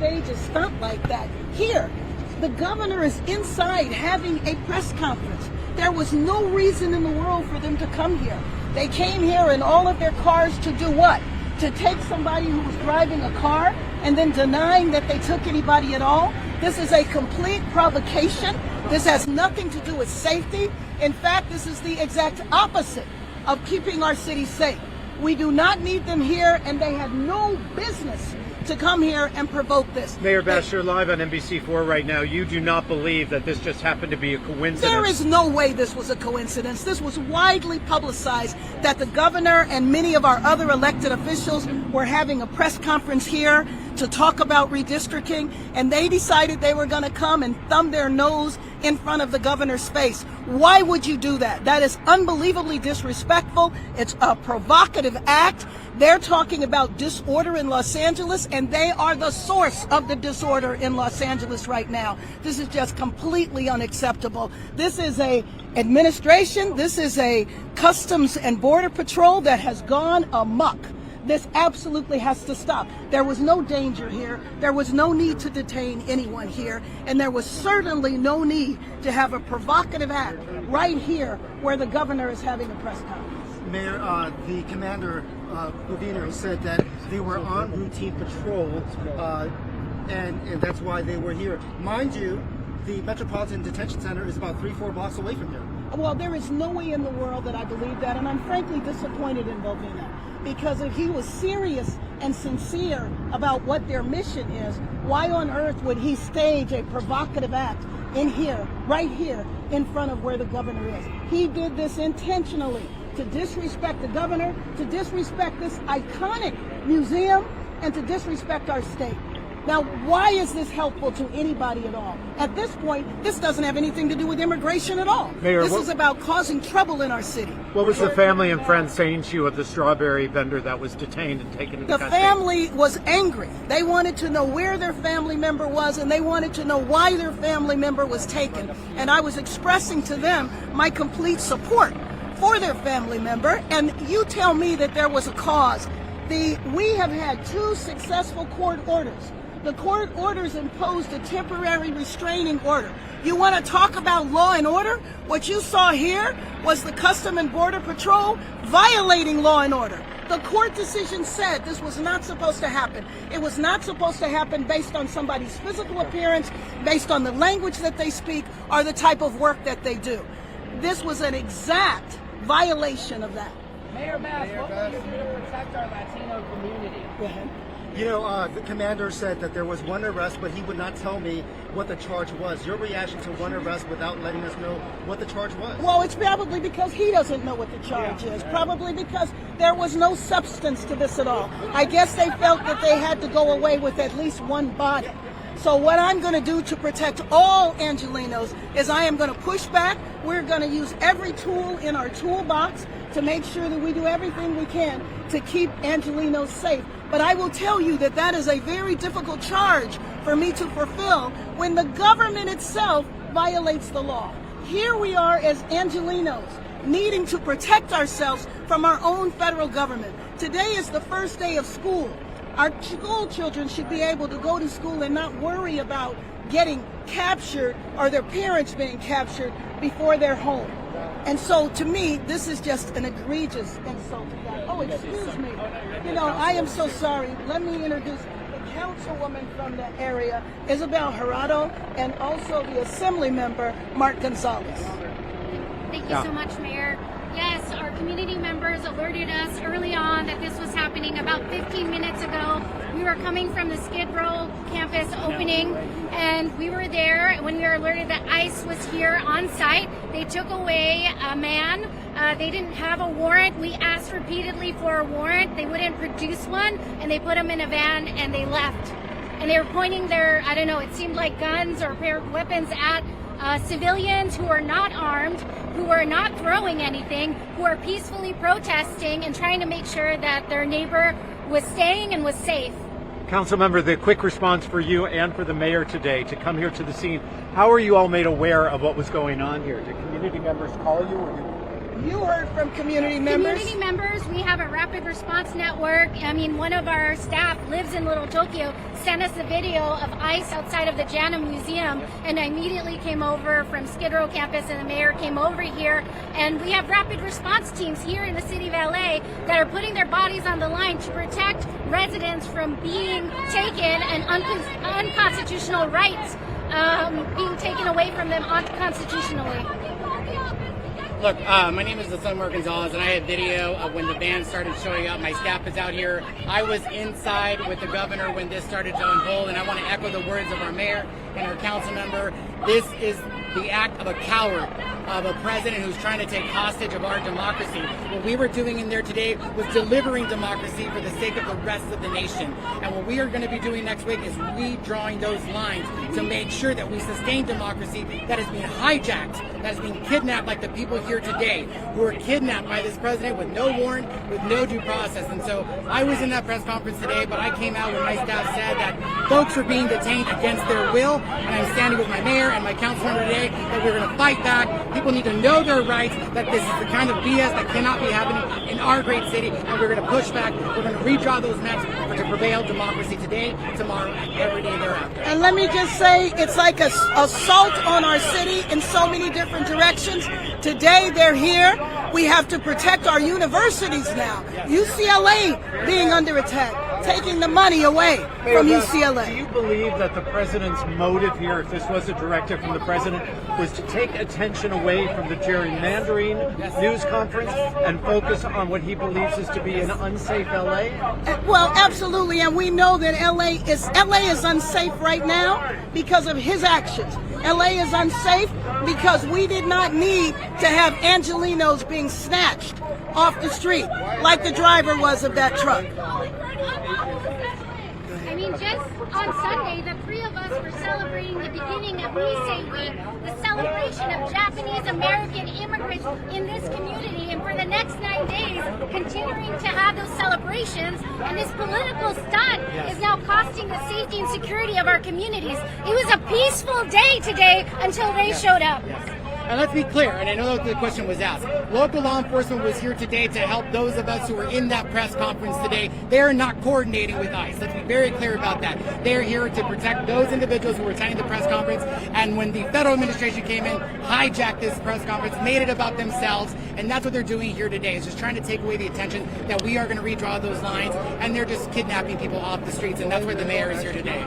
stage a stunt like that here. The governor is inside having a press conference. There was no reason in the world for them to come here. They came here in all of their cars to do what? To take somebody who was driving a car and then denying that they took anybody at all. This is a complete provocation. This has nothing to do with safety. In fact, this is the exact opposite of keeping our city safe. We do not need them here, and they had no business to come here and provoke this. Mayor Bass, you're live on NBC4 right now. You do not believe that this just happened to be a coincidence? There is no way this was a coincidence. This was widely publicized that the governor and many of our other elected officials were having a press conference here to talk about redistricting, and they decided they were going to come and thumb their nose in front of the governor's face. Why would you do that? That is unbelievably disrespectful. It's a provocative act. They're talking about disorder in Los Angeles, and they are the source of the disorder in Los Angeles right now. This is just completely unacceptable. This is a administration, this is a Customs and Border Patrol that has gone amok. This absolutely has to stop. There was no danger here. There was no need to detain anyone here. And there was certainly no need to have a provocative act right here where the governor is having a press conference. Mayor, the commander, Gavin, said that they were on routine patrol, and that's why they were here. Mind you, the Metropolitan Detention Center is about 3-4 blocks away from here. Well, there is no way in the world that I believe that, and I'm frankly disappointed in Bovina. Because if he was serious and sincere about what their mission is, why on earth would he stage a provocative act in here, right here, in front of where the governor is? He did this intentionally to disrespect the governor, to disrespect this iconic museum, and to disrespect our state. Now, why is this helpful to anybody at all? At this point, this doesn't have anything to do with immigration at all. Mayor, this is about causing trouble in our city. What was the family and friends saying to you of the strawberry vendor that was detained and taken into custody? The family was angry. They wanted to know where their family member was, and they wanted to know why their family member was taken. And I was expressing to them my complete support for their family member. And you tell me that there was a cause. We have had 2 successful court orders. The court orders imposed a temporary restraining order. You want to talk about law and order? What you saw here was the Customs and Border Patrol violating law and order. The court decision said this was not supposed to happen. It was not supposed to happen based on somebody's physical appearance, based on the language that they speak, or the type of work that they do. This was an exact violation of that. Mayor Bass, what will you do to protect our Latino community? Go ahead. You know, the commander said that there was one arrest, but he would not tell me what the charge was. Your reaction to one arrest without letting us know what the charge was? Well, it's probably because he doesn't know what the charge is. Probably because there was no substance to this at all. I guess they felt that they had to go away with at least one body. So what I'm going to do to protect all Angelenos is I am going to push back. We're going to use every tool in our toolbox to make sure that we do everything we can to keep Angelenos safe. But I will tell you that that is a very difficult charge for me to fulfill when the government itself violates the law. Here we are as Angelenos needing to protect ourselves from our own federal government. Today is the first day of school. Our school children should be able to go to school and not worry about getting captured or their parents being captured before they're home. And so to me, this is just an egregious insult to that. Oh, excuse me. You know, I am so sorry. Let me introduce the councilwoman from the area, Isabel Gerardo, and also the assembly member, Mark Gonzalez. Thank you so much, Mayor. Yes, our community members alerted us early on that this was happening about 15 minutes ago. We were coming from the Skid Row campus opening, and we were there when we were alerted that ICE was here on site. They took away a man. They didn't have a warrant. We asked repeatedly for a warrant. They wouldn't produce one, and they put him in a van and they left. And they were pointing their, I don't know, it seemed like guns or weapons at civilians who are not armed, who are not throwing anything, who are peacefully protesting and trying to make sure that their neighbor was staying and was safe. Councilmember, the quick response for you and for the mayor today to come here to the scene. How are you all made aware of what was going on here? Did community members call you? Or You heard from community members. Community members, we have a rapid response network. I mean, one of our staff lives in Little Tokyo, sent us a video of ICE outside of the Janum Museum, and I immediately came over from Skid Row campus, and the mayor came over here, and we have rapid response teams here in the city of LA that are putting their bodies on the line to protect residents from being taken and unconstitutional rights being taken away from them unconstitutionally. Look, my name is Osama Gonzalez, and I have video of when the van started showing up. My staff is out here. I was inside with the governor when this started to unfold, and I want to echo the words of our mayor and our council member. This is the act of a coward, of a president who's trying to take hostage of our democracy. What we were doing in there today was delivering democracy for the sake of the rest of the nation. And what we are going to be doing next week is redrawing those lines to make sure that we sustain democracy that is being hijacked, that is being kidnapped, like the people here today who were kidnapped by this president with no warrant, with no due process. And so I was in that press conference today, but I came out when my staff said that folks are being detained against their will, and I'm standing with my mayor and my council member today that we're going to fight back. People need to know their rights, that this is the kind of BS that cannot be happening in our great city, and we're going to push back. We're going to redraw those maps to prevail democracy today, tomorrow, and every day thereafter. And let me just say, it's like an assault on our city in so many different directions. Today they're here. We have to protect our universities now. UCLA being under attack, taking the money away from UCLA. Do you believe that the president's motive here, if this was a directive from the president, was to take attention away from the gerrymandering news conference and focus on what he believes is to be an unsafe LA? Well, absolutely, and we know that LA is unsafe right now because of his actions. LA is unsafe because we did not need to have Angelinos being snatched off the street like the driver was of that truck. I mean, just on Sunday, the three of us were celebrating the beginning of We Say Week, the celebration of Japanese American immigrants in this community, and for the next 9 days, continuing to have those celebrations, and this political stunt is now costing the safety and security of our communities. It was a peaceful day today until they showed up. And let's be clear, and I know that the question was asked. Local law enforcement was here today to help those of us who were in that press conference today. They are not coordinating with ICE. Let's be very clear about that. They are here to protect those individuals who were attending the press conference. And when the federal administration came in, hijacked this press conference, made it about themselves, and that's what they're doing here today, is just trying to take away the attention that we are going to redraw those lines, and they're just kidnapping people off the streets, and that's where the mayor is here today.